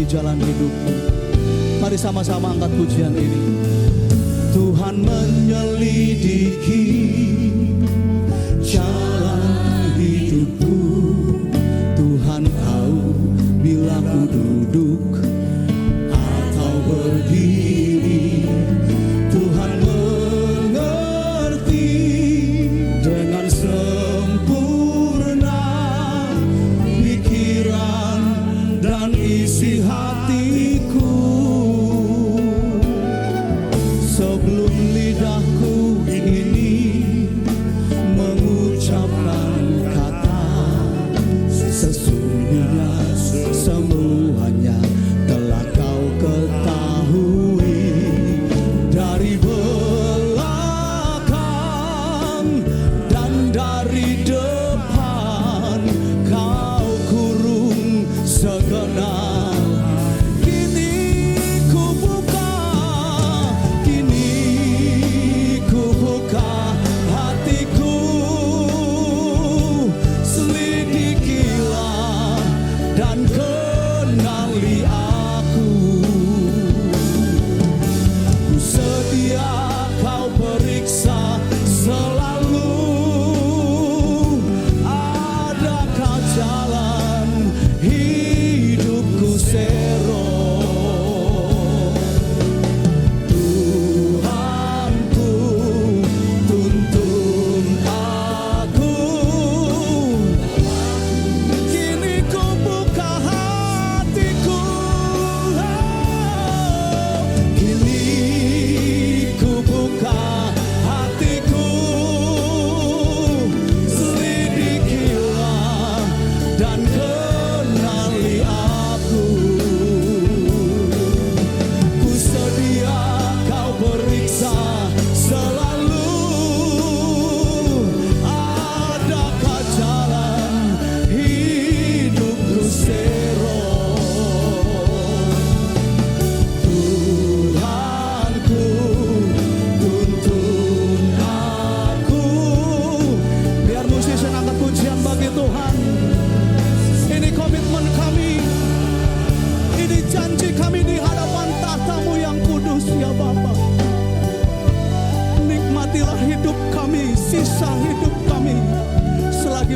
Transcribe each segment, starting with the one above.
Jalan hidupmu. Mari sama-sama angkat pujian ini. Tuhan menyelidiki jalan hidupku. Tuhan tahu bila ku duduk atau berdiri. Tuhan mengerti dengan sempurna pikiran dan isi hatiku. Sebelum lidahku ini mengucapkan kata, sesungguhnya semuanya telah kau ketahui. Dari belakang dan dari depan kau kurung segenap.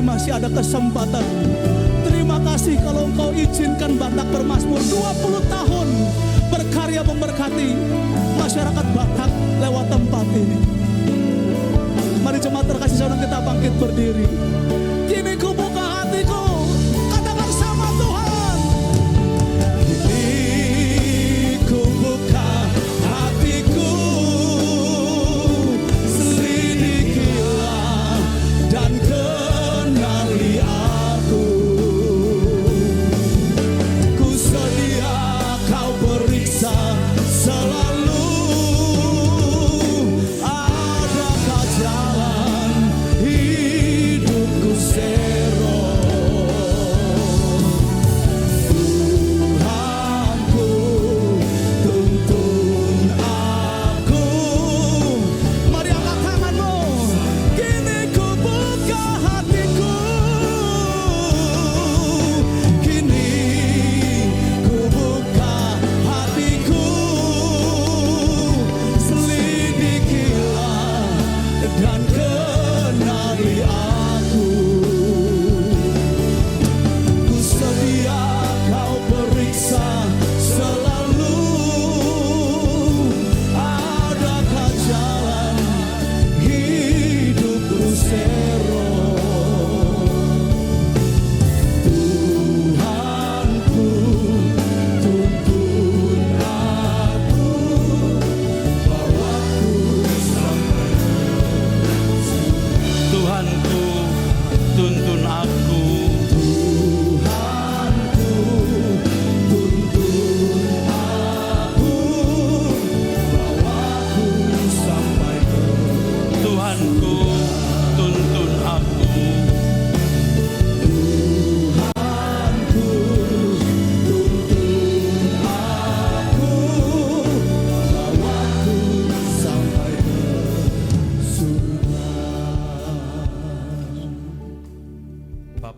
Masih ada kesempatan. Terima kasih kalau Engkau izinkan Batak bermazmur 20 tahun berkarya memberkati masyarakat Batak lewat tempat ini. Mari jemaat terkasih saudara, kita bangkit berdiri. Kini ku buka hatiku, katakan sama Tuhan. Kini ku buka hatiku, selidikilah dan kenali aku. Ku sedia kau periksa selalu. Adakah jalan hidupku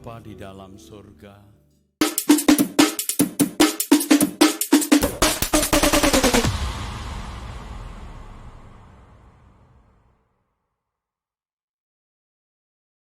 Bapa di dalam surga,